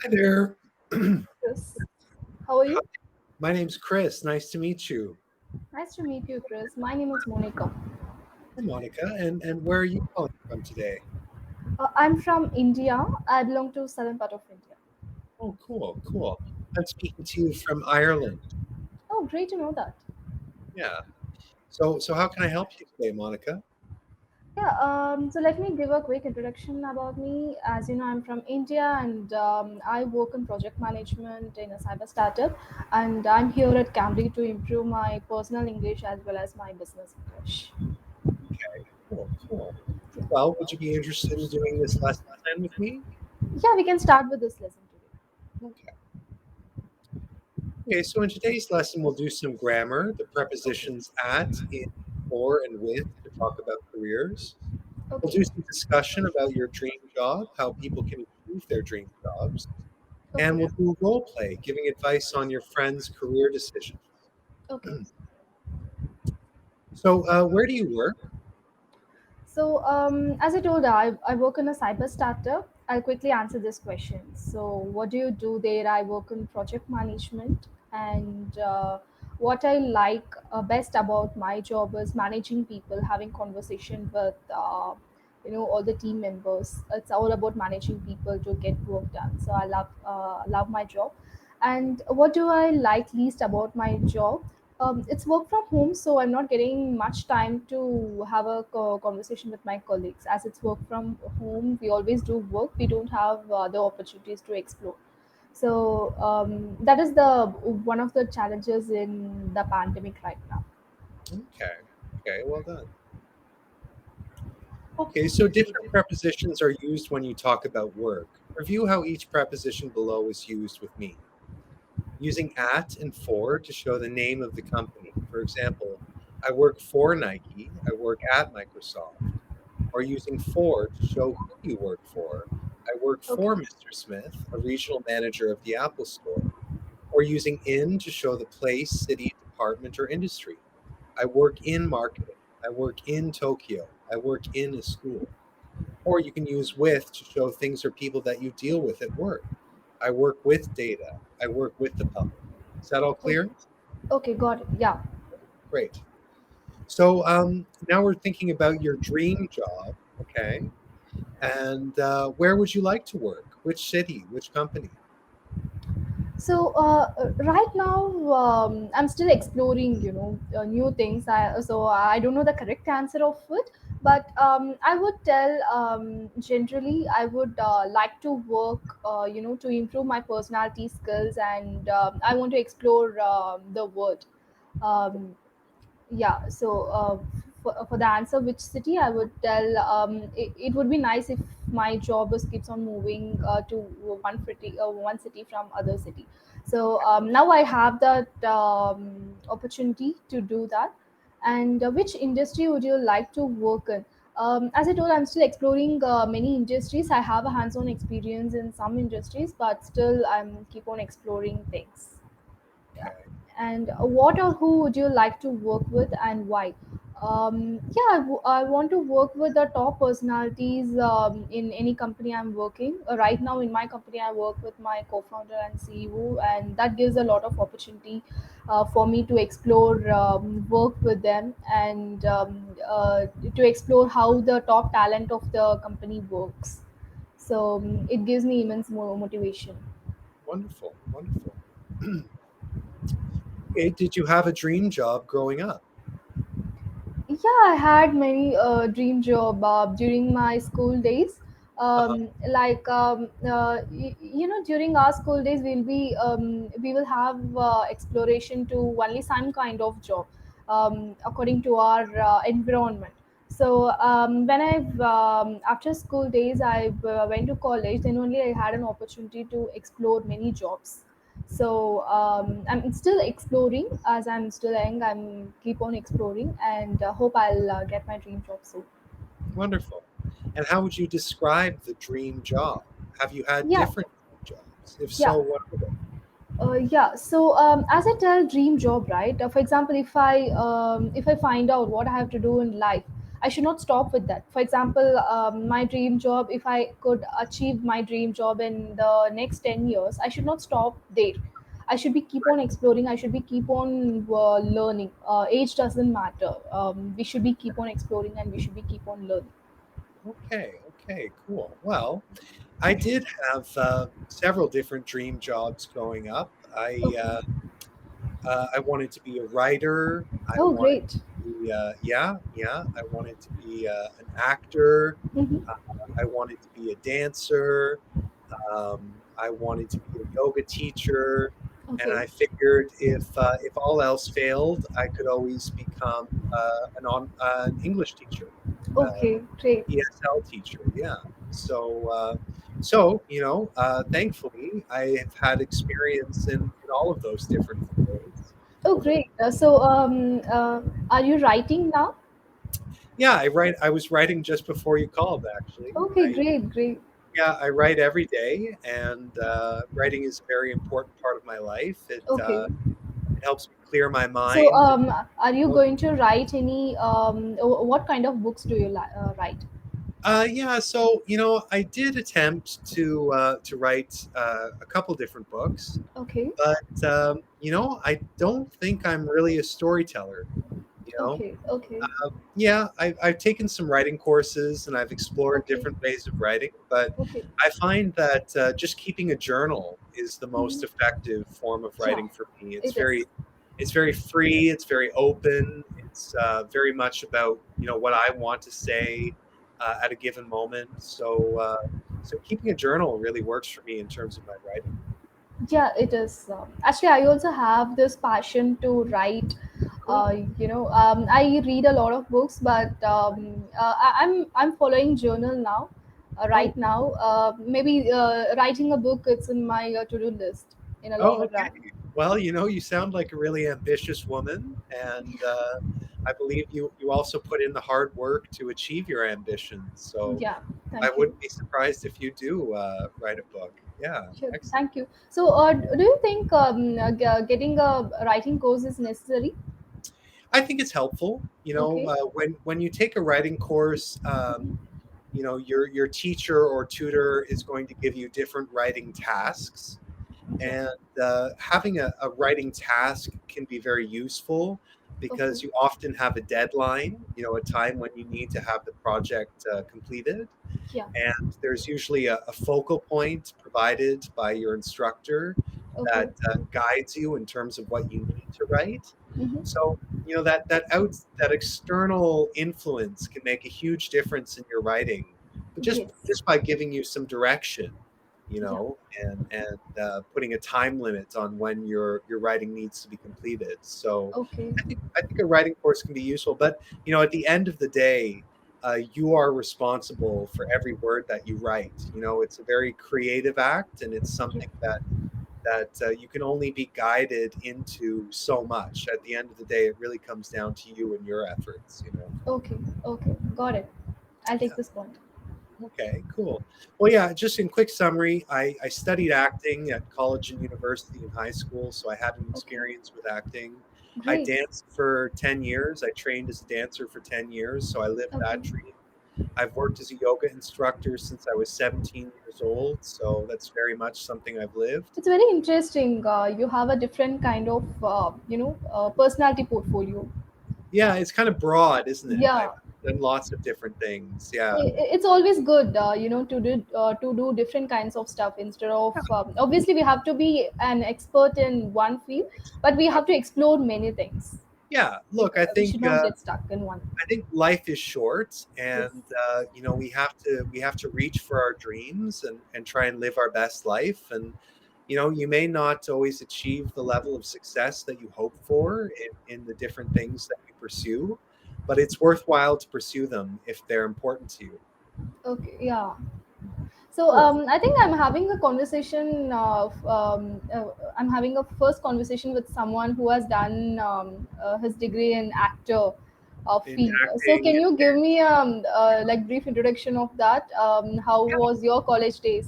Hi there. Chris. How are you? My name's Chris. Nice to meet you. Nice to meet you, Chris. My name is Monica. Hi, Monica. And where are you calling from today? I'm from India. I belong to southern part of India. Oh, cool, cool. I'm speaking to you from Ireland. Oh, great to know that. Yeah. So how can I help you today, Monica? Yeah, so let me give a quick introduction about me. As you know, I'm from India and I work in project management in a cyber startup. And I'm here at Cambly to improve my personal English as well as my business English. Okay, cool, cool. Well, would you be interested in doing this lesson plan with me? Yeah, we can start with this lesson today. Okay. Okay, so in today's lesson, we'll do some grammar, the prepositions at, in, for, and with to talk about careers. We'll Okay, do some discussion about your dream job, how people can achieve their dream jobs. And okay, we'll do a role play, giving advice on your friend's career decision. okay. So, where do you work? So, as I told, I work in a cyber startup. I'll quickly answer this question. So, what do you do there? I work in project management, and what I like best about my job is managing people, having conversation with all the team members. It's all about managing people to get work done. So, I love my job. And what do I like least about my job? It's work from home, so I'm not getting much time to have a conversation with my colleagues. As it's work from home, we always do work. We don't have the opportunities to explore. So that is the one of the challenges in the pandemic right now. Okay, okay, well done. Okay, so different prepositions are used when you talk about work. Review how each preposition below is used with me. Using at and for to show the name of the company. For example, I work for Nike, I work at Microsoft. Or using for to show who you work for. I work Okay. for Mr. Smith, a regional manager of the Apple Store. Or using in to show the place, city, department, or industry. I work in marketing. I work in Tokyo. I work in a school. Or you can use with to show things or people that you deal with at work. I work with data. I work with the public. Is that all clear? Okay. Okay. Got it. Yeah. Great. So now we're thinking about your dream job. Okay. And where would you like to work? Which city? Which company? So right now, I'm still exploring, new things. So I don't know the correct answer of it, but I would tell generally I would like to work, to improve my personality skills, and I want to explore the world. Um, yeah, so for the answer which city I would tell, it would be nice if my job is keeps on moving to one city from other city. So now I have that opportunity to do that. And which industry would you like to work in? As I told, I'm still exploring many industries. I have a hands-on experience in some industries, but still I'm keep on exploring things. Yeah. Okay. And what or who would you like to work with and why? Yeah, I want to work with the top personalities in any company I'm working. Right now, in my company, I work with my co-founder and CEO, and that gives a lot of opportunity for me to explore work with them, and to explore how the top talent of the company works. So it gives me immense motivation. Wonderful. Wonderful. Okay. Did you have a dream job growing up? Yeah, I had many dream job during my school days. Uh-huh. During our school days, we will have exploration to only some kind of job according to our environment. So when after school days, I went to college. Then only I had an opportunity to explore many jobs. So I'm still exploring. As I'm still young, I'm keep on exploring, and hope I'll get my dream job soon. Wonderful. And how would you describe the dream job? Have you had Yeah, different dream jobs? If yeah. so, what are they? Yeah. So as I tell, dream job, right? For example, if I find out what I have to do in life, I should not stop with that. For example, my dream job, if I could achieve my dream job in the next 10 years, I should not stop there. I should be keep on exploring. I should be keep on learning. Age doesn't matter. We should be keep on exploring, and we should be keep on learning. Okay, okay, cool. Well, I did have several different dream jobs growing up. Okay. I wanted to be a writer. I Oh, wanted great. to be, yeah, yeah. I wanted to be an actor. Mm-hmm. Uh, I wanted to be a dancer. I wanted to be a yoga teacher. And Okay. I figured if all else failed, I could always become an English teacher, uh, Okay. Great. ESL teacher. Yeah. Thankfully, I have had experience in all of those different fields Oh, over the. great. Are you writing now? Yeah, I write. I was writing just before you called, actually. Okay, great, great. Yeah, I write every day, and writing is a very important part of my life. Okay. It helps me clear my So, mind. are you going to write any? What kind of books do you write? Yeah, so I did attempt to write a couple different books, Okay. but I don't think I'm really a storyteller. You know, Okay. Okay. yeah, I've taken some writing courses and I've explored Okay. different ways of writing, but Okay. I find that just keeping a journal is the Mhm. most effective form of Yeah, writing for me. it is. It's very free, it's very open, it's very much about what I want to say at a given moment. So keeping a journal really works for me in terms of my writing. Yeah, it is. Actually, I also have this passion to write. Cool. I read a lot of books, but I'm following journal now. Oh, Right now, maybe writing a book. It's in my to-do list in a oh, longer okay. run. Well, you sound like a really ambitious woman, and I believe you also put in the hard work to achieve your ambitions. So Yeah, I thank you. wouldn't be surprised if you do write a book. Yeah, Sure, excellent. thank you. So, do you think getting a writing course is necessary? I think it's helpful. Okay. When you take a writing course, your teacher or tutor is going to give you different writing tasks. Yeah. And having a writing task can be very useful Okay. because you often have a deadline, a time when you need to have the project completed. Yeah. And there's usually a focal point provided by your instructor Okay. that guides you in terms of what you need to write. Mm-hmm. So that external influence can make a huge difference in your writing, but Yes. just by giving you some direction, Yeah. and putting a time limit on when your writing needs to be completed. So Okay. I think a writing course can be useful, but at the end of the day, you are responsible for every word that you write. It's a very creative act, and it's Yeah. something that you can only be guided into so much. At the end of the day, it really comes down to you and your efforts. Okay. Okay. Got it. I'll take Yeah. this point. Okay, cool. Well, yeah, just in quick summary, I studied acting at college and university and high school, so I had an Okay. experience with acting. I Great. danced for 10 years. I trained as a dancer for 10 years, so I lived Okay. that dream. I've worked as a yoga instructor since I was 17 years old, so that's very much something I've lived. It's very interesting. You have a different kind of, personality portfolio. Yeah, it's kind of broad, isn't it? I've Yeah. done lots of different things. Yeah. It's always good, to do different kinds of stuff instead of obviously we have to be an expert in one field, but we Yeah. have to explore many things. Yeah. Look, I We should think not get stuck in one. I think life is short, Yes. and we have to reach for our dreams and try and live our best life. And you may not always achieve the level of success that you hope for in the different things that you pursue, but it's worthwhile to pursue them if they're important to you. Okay. Yeah. So Cool. I think I'm having a conversation of I'm having a first conversation with someone who has done his degree in actor In field. So acting, can you give me like brief introduction of that? How yeah, was your college days?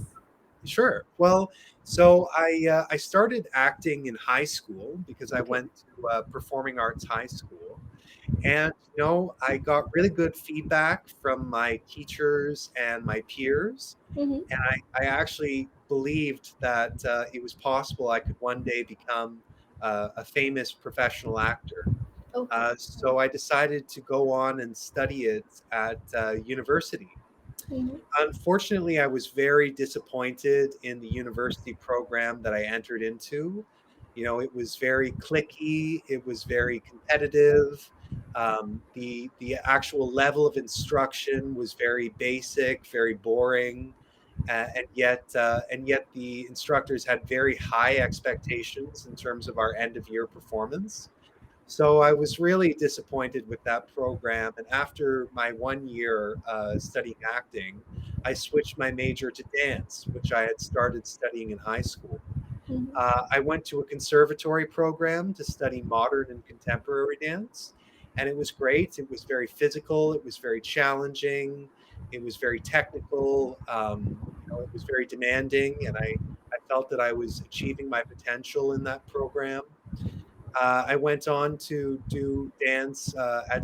sure. Well, so I started acting in high school because I Okay. went to performing arts high school. And I got really good feedback from my teachers and my peers. Mm-hmm. And I actually believed that it was possible I could one day become a famous professional actor. Okay. So I decided to go on and study it at university. Mm-hmm. Unfortunately, I was very disappointed in the university program that I entered into. It was very clicky, it was very competitive. The actual level of instruction was very basic, very boring, and yet the instructors had very high expectations in terms of our end of year performance. So I was really disappointed with that program. And after my 1 year studying acting, I switched my major to dance, which I had started studying in high school. Mm-hmm. I went to a conservatory program to study modern and contemporary dance, and it was great. It was very physical, it was very challenging, it was very technical, it was very demanding, and I felt that I was achieving my potential in that program. I went on to do dance at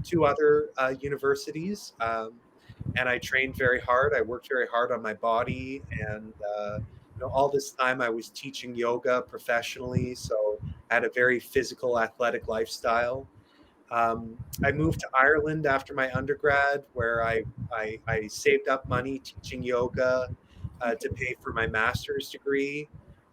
two other universities, and I trained very hard. I worked very hard on my body, and all this time I was teaching yoga professionally, so I had a very physical, athletic lifestyle. I moved to Ireland after my undergrad, where I saved up money teaching yoga to Okay. pay for my master's degree.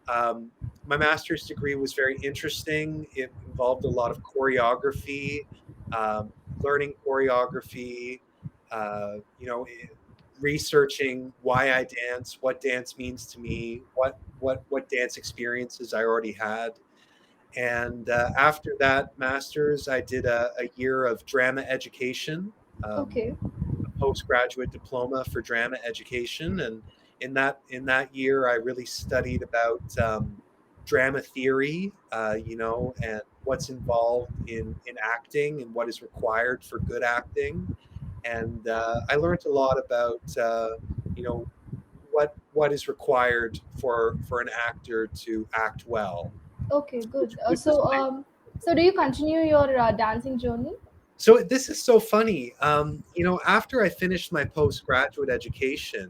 Um, my master's degree was very interesting. It involved a lot of choreography, um, learning choreography, researching why I dance, what dance means to me, what dance experiences I already had. And after that master's, I did a year of drama education, um, Okay. a postgraduate diploma for drama education. And in that year, I really studied about drama theory, and what's involved in acting and what is required for good acting. And I learned a lot about you know what is required for an actor to act well, Okay. which Good. which was my So do you continue your dancing journey? So this is so funny. After I finished my postgraduate education,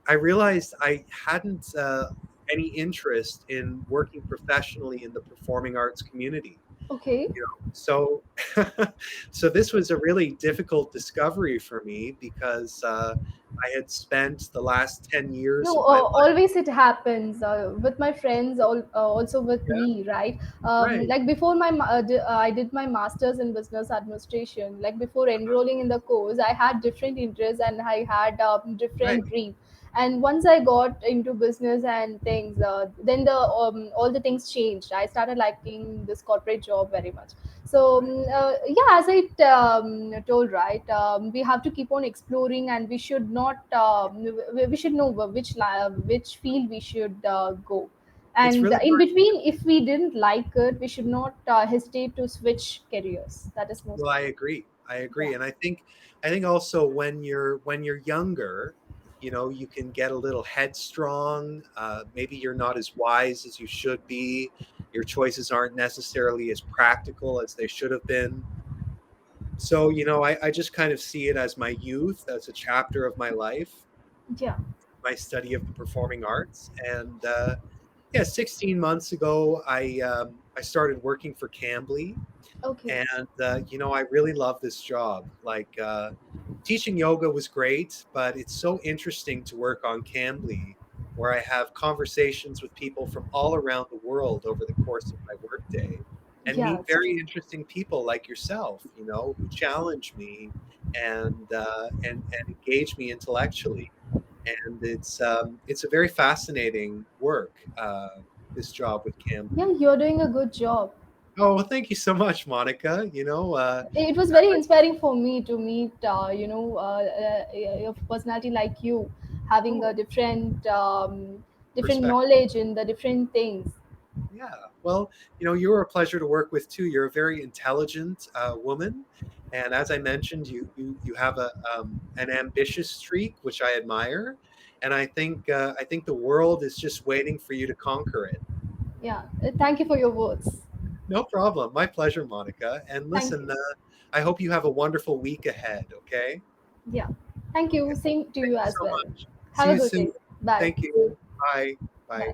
I realized I hadn't any interest in working professionally in the performing arts community. Okay. So, so this was a really difficult discovery for me because I had spent the last 10 years No, of my life. always it happens with my friends, also with Yeah, me, right? right, Like before I did my masters in business administration. Like before enrolling in the course, I had different interests and I had right. different dreams. And once I got into business and things, then the all the things changed. I started liking this corporate job very much. So yeah, as I told, right, we have to keep on exploring, and we should not we should know which field we should go. It's And really in hard. between, if we didn't like it, we should not hesitate to switch careers. That is most Well, I important. agree. I Yeah. agree, and I think also when you're younger, you can get a little headstrong. Maybe you're not as wise as you should be. Your choices aren't necessarily as practical as they should have been. So, I just kind of see it as my youth, as a chapter of my life, Yeah. my study of the performing arts, and yeah, 16 months ago, I started working for Cambly. Okay. And I really love this job. Like teaching yoga was great, but it's so interesting to work on Cambly, where I have conversations with people from all around the world over the course of my workday, and Yeah, meet it's very true. interesting people like yourself, who challenge me and engage me intellectually. And it's a very fascinating work. This job with Cambly. Yeah, you're doing a good job. Oh, well, thank you so much, Monica. It was very inspiring for me to meet a personality like you, having a Oh, different perspective. knowledge in the different things. Yeah. Well, you were a pleasure to work with too. You're a very intelligent woman, and as I mentioned, you have an ambitious streak, which I admire, and I think the world is just waiting for you to conquer it. Yeah, thank you for your words. No problem. My pleasure, Monica. And Thank listen, you. I hope you have a wonderful week ahead. Okay. Yeah. Thank you. Same to Thank you you as so well. much. See Have a you good soon. day. Bye. Thank you. Bye. Bye. Bye.